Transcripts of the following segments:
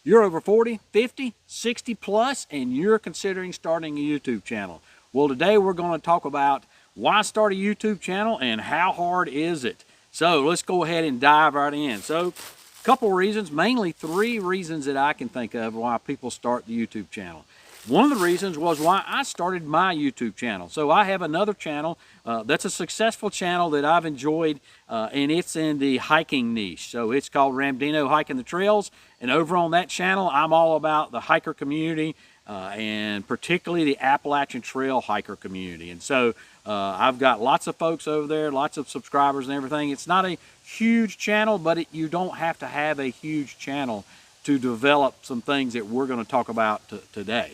you're over 40, 50, 60 plus, and you're considering starting a YouTube channel. Well, today we're going to talk about why start a YouTube channel and how hard is it. So let's go ahead and dive right in. So a couple reasons, mainly 3 reasons that I can think of why people start the YouTube channel. One of the reasons was why I started my YouTube channel. So I have another channel that's a successful channel that I've enjoyed, and it's in the hiking niche. So it's called Ramdino Hiking the Trails, and over on that channel, I'm all about the hiker community, and particularly the Appalachian Trail hiker community. And so I've got lots of folks over there, lots of subscribers and everything. It's not a huge channel, but you don't have to have a huge channel to develop some things that we're going to talk about today.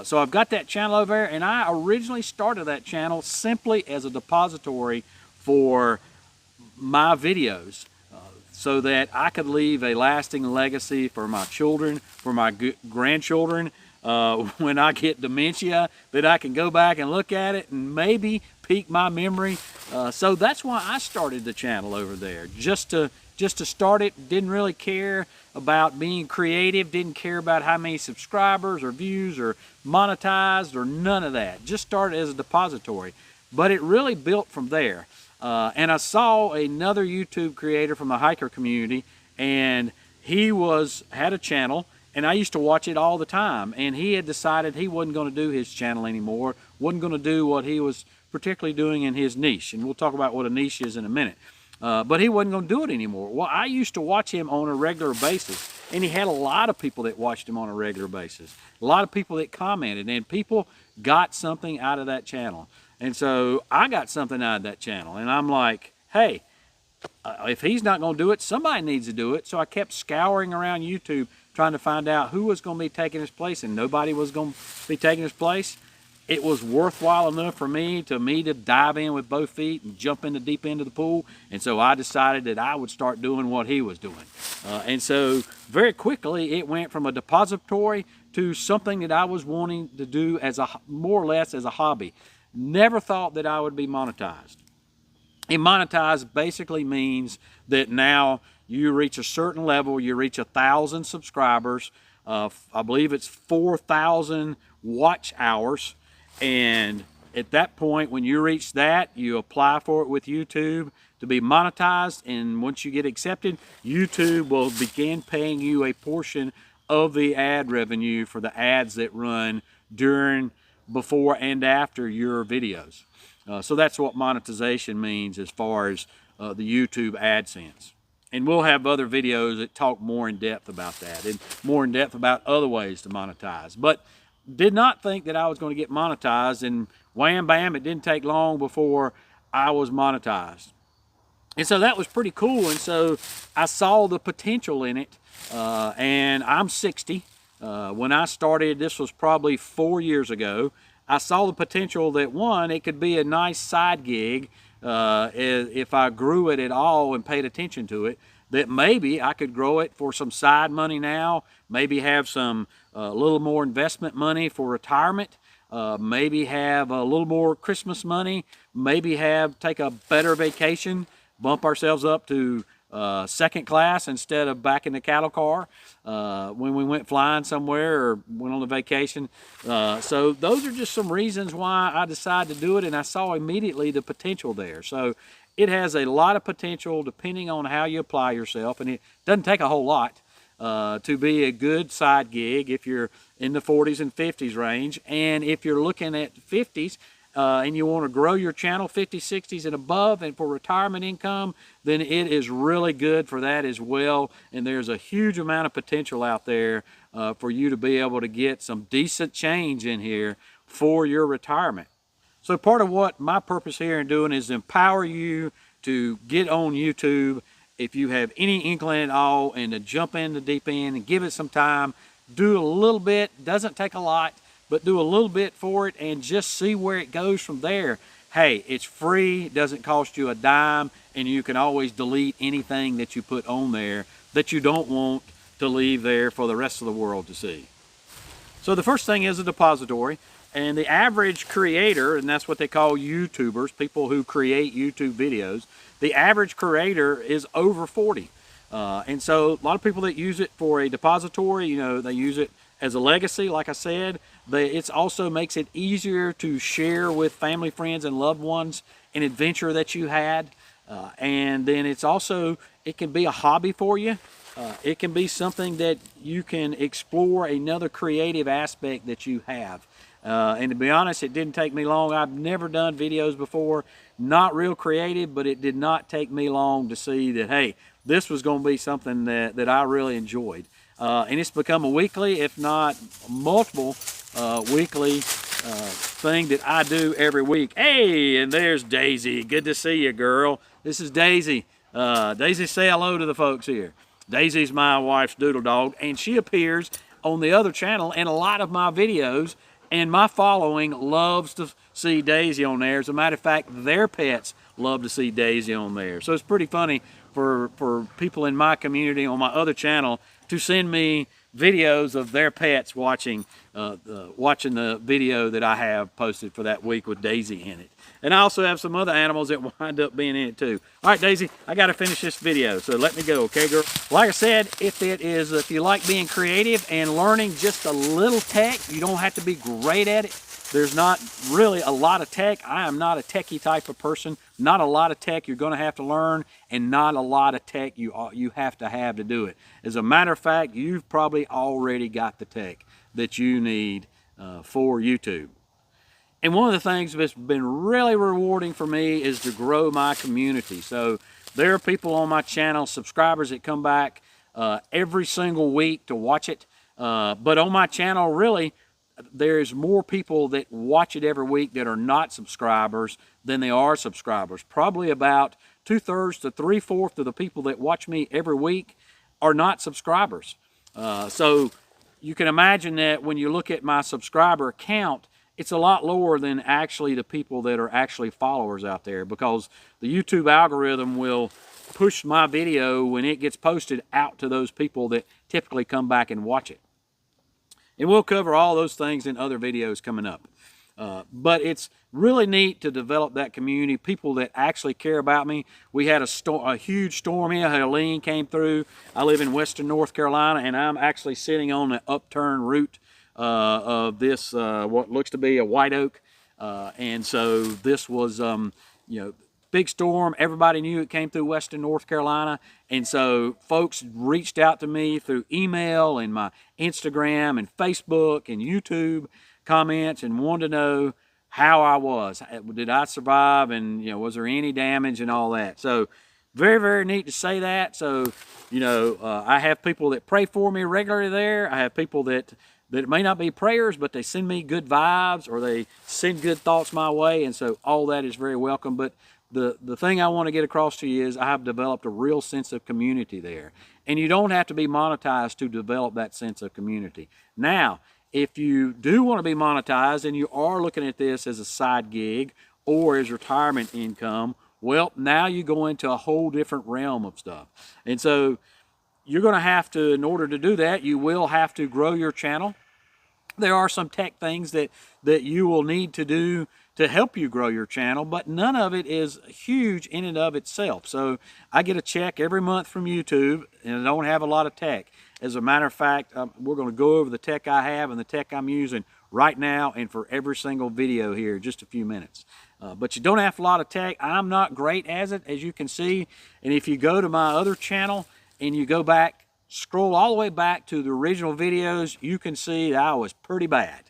So I've got that channel over there, and I originally started that channel simply as a depository for my videos, so that I could leave a lasting legacy for my children, for my grandchildren, when I get dementia, that I can go back and look at it and maybe pique my memory. So that's why I started the channel over there, just to start it. Didn't really care about being creative, didn't care about how many subscribers or views or monetized or none of that. Just started as a depository, but it really built from there. And I saw another YouTube creator from the hiker community, and he had a channel, and I used to watch it all the time, and he had decided he wasn't going to do his channel anymore, wasn't going to do what he was particularly doing in his niche, and we'll talk about what a niche is in a minute. But he wasn't going to do it anymore. Well, I used to watch him on a regular basis, and he had a lot of people that watched him on a regular basis, a lot of people that commented, and people got something out of that channel. And so I got something out of that channel, and I'm like, hey, if he's not going to do it, somebody needs to do it. So I kept scouring around YouTube trying to find out who was going to be taking his place, and nobody was going to be taking his place. It was worthwhile enough for me to dive in with both feet and jump in the deep end of the pool. And so I decided that I would start doing what he was doing. And so very quickly it went from a depository to something that I was wanting to do as more or less as a hobby. Never thought that I would be monetized. And monetized basically means that now you reach a certain level, you reach 1,000 subscribers. I believe it's 4,000 watch hours. And at that point, when you reach that, you apply for it with YouTube to be monetized. And once you get accepted, YouTube will begin paying you a portion of the ad revenue for the ads that run during, before, and after your videos. So that's what monetization means as far as the YouTube AdSense. And we'll have other videos that talk more in depth about that and more in depth about other ways to monetize. But did not think that I was going to get monetized, and wham bam, it didn't take long before I was monetized. And so that was pretty cool. And so I saw the potential in it, and I'm 60. When I started, this was probably 4 years ago. I saw the potential that, one, it could be a nice side gig if I grew it at all and paid attention to it, that maybe I could grow it for some side money now, maybe have some a little more investment money for retirement, maybe have a little more Christmas money, maybe take a better vacation, bump ourselves up to second class instead of back in the cattle car when we went flying somewhere or went on a vacation. So those are just some reasons why I decided to do it, and I saw immediately the potential there. So it has a lot of potential depending on how you apply yourself, and it doesn't take a whole lot to be a good side gig if you're in the 40s and 50s range. And if you're looking at 50s, and you want to grow your channel 50s, 60s, and above, and for retirement income, then it is really good for that as well. And there's a huge amount of potential out there for you to be able to get some decent change in here for your retirement. So part of what my purpose here in doing is empower you to get on YouTube if you have any inkling at all, and to jump in the deep end and give it some time. Do a little bit, doesn't take a lot, but do a little bit for it and just see where it goes from there. Hey, it's free, doesn't cost you a dime, and you can always delete anything that you put on there that you don't want to leave there for the rest of the world to see. So the first thing is a depository, and the average creator, and that's what they call YouTubers, people who create YouTube videos, the average creator is over 40. And so a lot of people that use it for a depository, you know, they use it as a legacy, like I said. It also makes it easier to share with family, friends, and loved ones an adventure that you had. And then it's also, it can be a hobby for you. It can be something that you can explore another creative aspect that you have. And to be honest, it didn't take me long. I've never done videos before, not real creative, but it did not take me long to see that, hey, this was going to be something that I really enjoyed. And it's become a weekly, if not multiple weekly thing that I do every week. Hey, and there's Daisy. Good to see you, girl. This is Daisy. Daisy, say hello to the folks here. Daisy's my wife's doodle dog, and she appears on the other channel in a lot of my videos, and my following loves to see Daisy on there. As a matter of fact, their pets love to see Daisy on there. So it's pretty funny for people in my community on my other channel to send me videos of their pets watching the video that I have posted for that week with Daisy in it. And I also have some other animals that wind up being in it too. All right, Daisy, I got to finish this video, so let me go, okay, girl? Like I said, if you like being creative and learning just a little tech, you don't have to be great at it. There's not really a lot of tech. I am not a techie type of person. Not a lot of tech you're going to have to learn, and not a lot of tech you have to do it. As a matter of fact, you've probably already got the tech that you need for YouTube. And one of the things that's been really rewarding for me is to grow my community. So there are people on my channel, subscribers that come back every single week to watch it. But on my channel, really, there's more people that watch it every week that are not subscribers than they are subscribers. Probably about 2/3 to 3/4 of the people that watch me every week are not subscribers. So you can imagine that when you look at my subscriber count, it's a lot lower than actually the people that are actually followers out there, because the YouTube algorithm will push my video when it gets posted out to those people that typically come back and watch it. And we'll cover all those things in other videos coming up. But it's really neat to develop that community, people that actually care about me. We had a huge storm here. Helene came through. I live in western North Carolina, and I'm actually sitting on the upturned root of this, what looks to be a white oak. And so this was, you know, big storm. Everybody knew it came through western North Carolina. And so folks reached out to me through email and my Instagram and Facebook and YouTube comments and wanted to know how I was. Did I survive? And, you know, was there any damage and all that? So very, very neat to say that. So, you know, I have people that pray for me regularly there. I have people that may not be prayers, but they send me good vibes or they send good thoughts my way. And so all that is very welcome. But the thing I want to get across to you is I have developed a real sense of community there. And you don't have to be monetized to develop that sense of community. Now, if you do want to be monetized and you are looking at this as a side gig or as retirement income, well, now you go into a whole different realm of stuff. And so you're going to have to, in order to do that, you will have to grow your channel. There are some tech things that you will need to do to help you grow your channel, but none of it is huge in and of itself. So I get a check every month from YouTube, and I don't have a lot of tech. As a matter of fact, we're going to go over the tech I have and the tech I'm using right now and for every single video here in just a few minutes. But you don't have a lot of tech. I'm not great at it, as you can see. And if you go to my other channel and you go back, scroll all the way back to the original videos, you can see that I was pretty bad.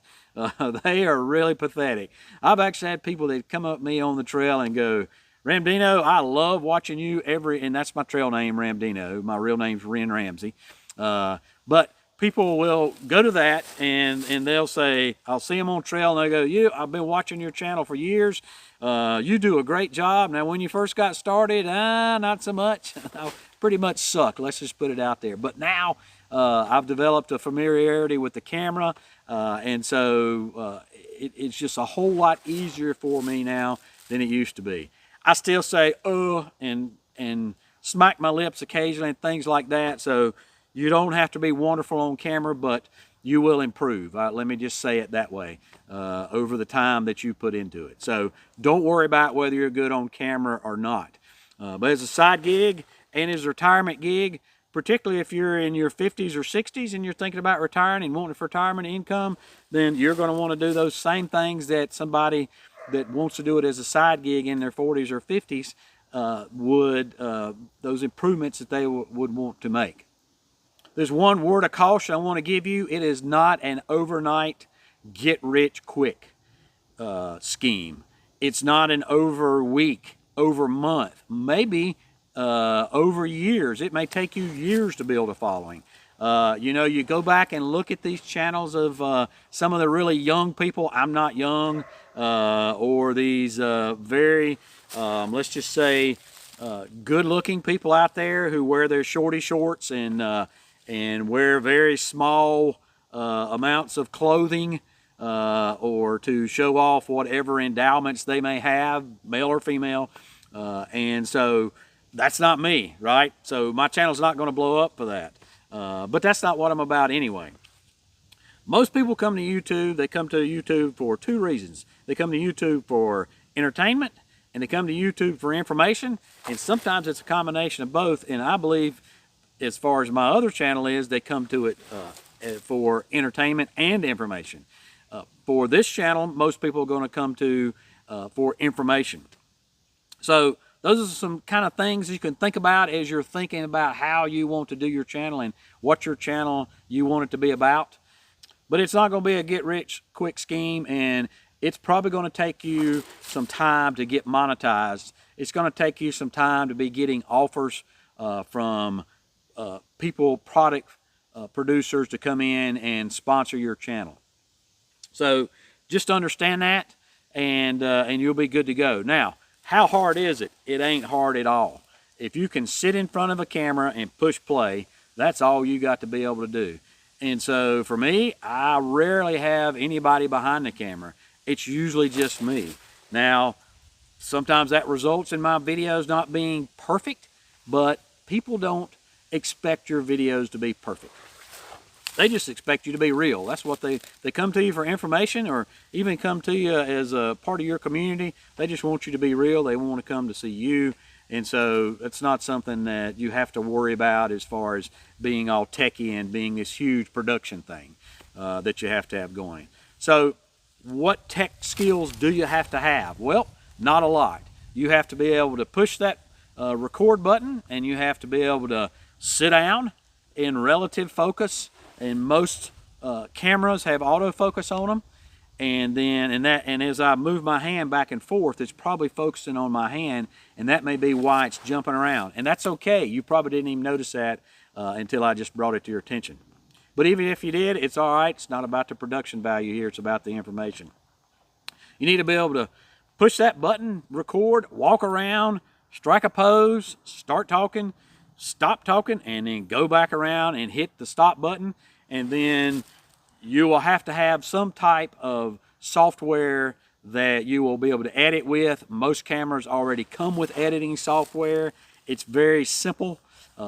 They are really pathetic. I've actually had people that come up to me on the trail and go, Ramdino, I love watching you and that's my trail name, Ramdino. My real name's Ren Ramsey. But people will go to that and they'll say, I'll see them on trail and they go, I've been watching your channel for years. You do a great job. Now, when you first got started, not so much. I pretty much suck. Let's just put it out there. But now I've developed a familiarity with the camera. And so it's just a whole lot easier for me now than it used to be. I still say, and smack my lips occasionally and things like that. So you don't have to be wonderful on camera, but you will improve. Let me just say it that way, over the time that you put into it. So don't worry about whether you're good on camera or not. But as a side gig and as a retirement gig, particularly if you're in your 50s or 60s and you're thinking about retiring and wanting retirement income, then you're going to want to do those same things that somebody that wants to do it as a side gig in their 40s or 50s those improvements that they would want to make. There's one word of caution I want to give you. It is not an overnight get rich quick scheme. It's not an over week, over month, maybe over years. It may take you years to build a following. You know, you go back and look at these channels of some of the really young people. I'm not young, or these very, let's just say, good-looking people out there who wear their shorty shorts and wear very small amounts of clothing, or to show off whatever endowments they may have, male or female. And so that's not me, right? So my channel's not going to blow up for that. But that's not what I'm about anyway. Most people come to YouTube, they come to YouTube for two reasons. They come to YouTube for entertainment, and they come to YouTube for information, and sometimes it's a combination of both. And I believe, as far as my other channel is, they come to it for entertainment and information. For this channel, most people are going to come to for information. So those are some kind of things you can think about as you're thinking about how you want to do your channel and what your channel you want it to be about. But it's not going to be a get-rich-quick scheme, and it's probably going to take you some time to get monetized. It's going to take you some time to be getting offers from product producers to come in and sponsor your channel. So just understand that, and you'll be good to go. Now, how hard is it? It ain't hard at all. If you can sit in front of a camera and push play, that's all you got to be able to do. And so for me, I rarely have anybody behind the camera. It's usually just me. Now, sometimes that results in my videos not being perfect, but people don't expect your videos to be perfect. They just expect you to be real. That's what they come to you for information, or even come to you as a part of your community. They just want you to be real. They want to come to see you. And so it's not something that you have to worry about as far as being all techie and being this huge production thing that you have to have going. So what tech skills do you have to have? Well, not a lot. You have to be able to push that record button, and you have to be able to sit down in relative focus. And most cameras have autofocus on them, and as I move my hand back and forth, it's probably focusing on my hand, and that may be why it's jumping around. And that's okay. You probably didn't even notice that until I just brought it to your attention. But even if you did, it's all right. It's not about the production value here. It's about the information. You need to be able to push that button, record, walk around, strike a pose, start talking, stop talking, and then go back around and hit the stop button. And then you will have to have some type of software that you will be able to edit with. Most cameras already come with editing software. It's very simple.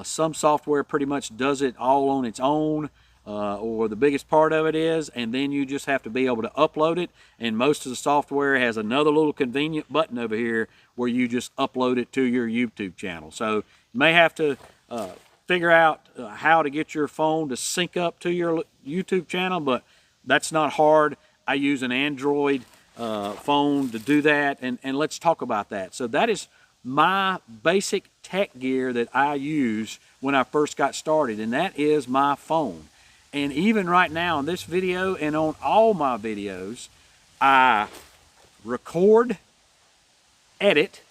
Some software pretty much does it all on its own, or the biggest part of it is, and then you just have to be able to upload it. And most of the software has another little convenient button over here where you just upload it to your YouTube channel. So you may have to figure out how to get your phone to sync up to your YouTube channel, but that's not hard. I use an Android phone to do that, and let's talk about that. So that is my basic tech gear that I use when I first got started, and that is my phone. And even right now in this video and on all my videos, I record, edit,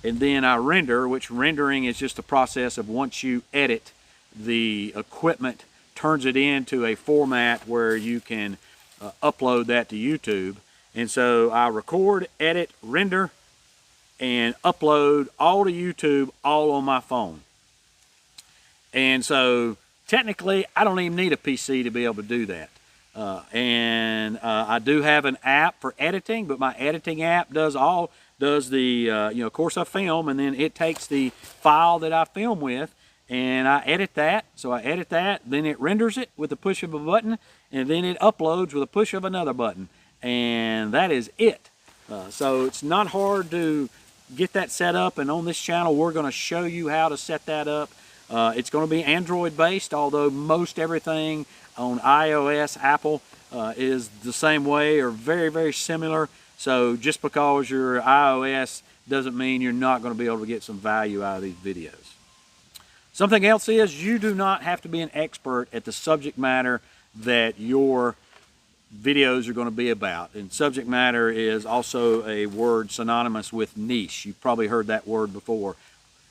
and then I render, which rendering is just a process of once you edit, the equipment turns it into a format where you can upload that to YouTube. And so I record, edit, render, and upload all to YouTube, all on my phone. And so technically, I don't even need a PC to be able to do that. I do have an app for editing, but my editing app does the, of course I film, and then it takes the file that I film with, and I edit that. So I edit that, then it renders it with the push of a button, and then it uploads with a push of another button. And that is it. So it's not hard to get that set up, and on this channel we're going to show you how to set that up. It's going to be Android based, although most everything on iOS, Apple is the same way or very, very similar. So just because you're iOS doesn't mean you're not going to be able to get some value out of these videos. Something else is you do not have to be an expert at the subject matter that your videos are going to be about. And subject matter is also a word synonymous with niche. You've probably heard that word before.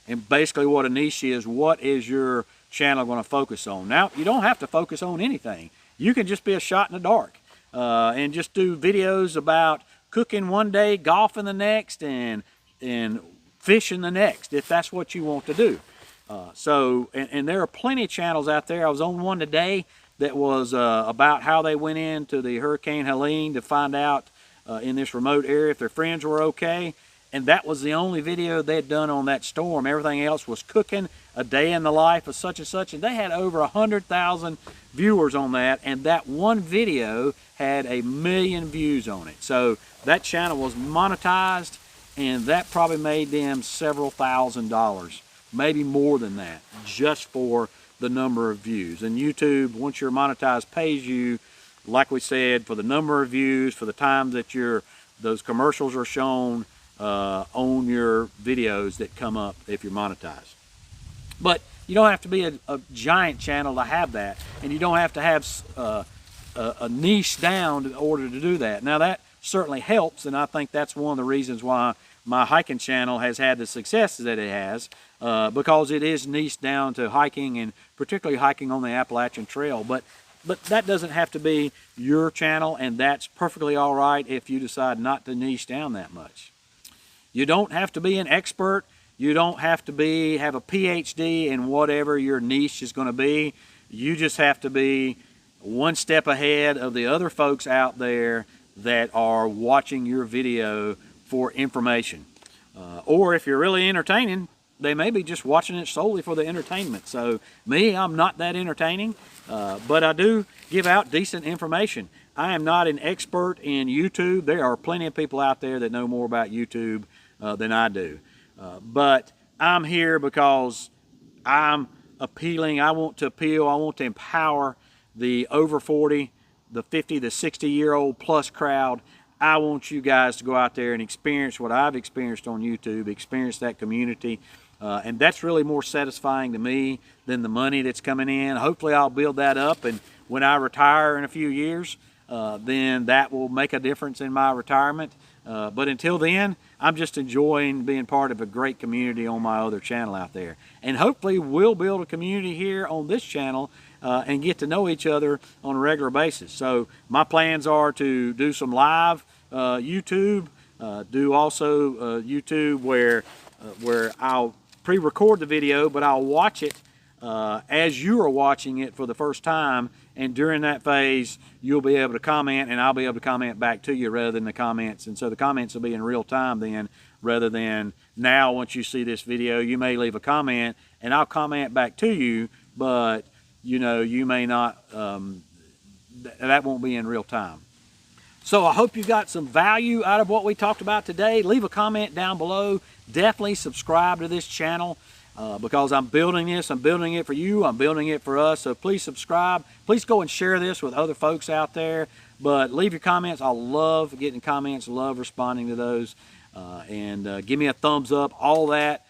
And basically what a niche is, what is your channel going to focus on? Now, you don't have to focus on anything. You can just be a shot in the dark and just do videos about cooking one day, golfing the next, and fishing the next, if that's what you want to do. And there are plenty of channels out there. I was on one today that was about how they went into the Hurricane Helene to find out in this remote area if their friends were okay. And that was the only video they'd done on that storm. Everything else was cooking, a day in the life of such and such. And they had over 100,000 viewers on that. And that one video had 1 million views on it. So that channel was monetized, and that probably made them several $1,000s, maybe more than that, just for the number of views. And YouTube, once you're monetized, pays you, like we said, for the number of views, for the time that those commercials are shown on your videos that come up if you're monetized. But you don't have to be a giant channel to have that, and you don't have to have a niche down in order to do that. Now that certainly helps, and I think that's one of the reasons why my hiking channel has had the success that it has, because it is niche down to hiking, and particularly hiking on the Appalachian Trail. But that doesn't have to be your channel, and that's perfectly all right if you decide not to niche down that much. You don't have to be an expert. You don't have to have a PhD in whatever your niche is going to be. You just have to be one step ahead of the other folks out there that are watching your video for information. Or if you're really entertaining, they may be just watching it solely for the entertainment. So me, I'm not that entertaining, but I do give out decent information. I am not an expert in YouTube. There are plenty of people out there that know more about YouTube than I do. But I'm here because I'm appealing. I want to appeal. I want to empower the over 40, the 50, the 60-year-old plus crowd. I want you guys to go out there and experience what I've experienced on YouTube, experience that community. And that's really more satisfying to me than the money that's coming in. Hopefully I'll build that up, and when I retire in a few years, then that will make a difference in my retirement. But until then, I'm just enjoying being part of a great community on my other channel out there. And hopefully we'll build a community here on this channel and get to know each other on a regular basis. So my plans are to do some live YouTube, do also YouTube where I'll pre-record the video, but I'll watch it as you are watching it for the first time, and during that phase you'll be able to comment, and I'll be able to comment back to you rather than the comments. And so the comments will be in real time then, rather than now. Once you see this video, you may leave a comment and I'll comment back to you, but you know, you may not, that won't be in real time. So I hope you got some value out of what we talked about today. Leave a comment down below. Definitely subscribe to this channel because I'm building this. I'm building it for you. I'm building it for us. So please subscribe. Please go and share this with other folks out there. But leave your comments. I love getting comments. Love responding to those. And give me a thumbs up. All that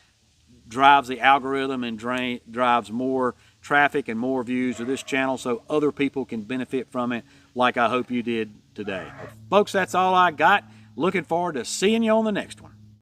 drives the algorithm and drives more traffic and more views to this channel so other people can benefit from it like I hope you did today. Folks, that's all I got. Looking forward to seeing you on the next one.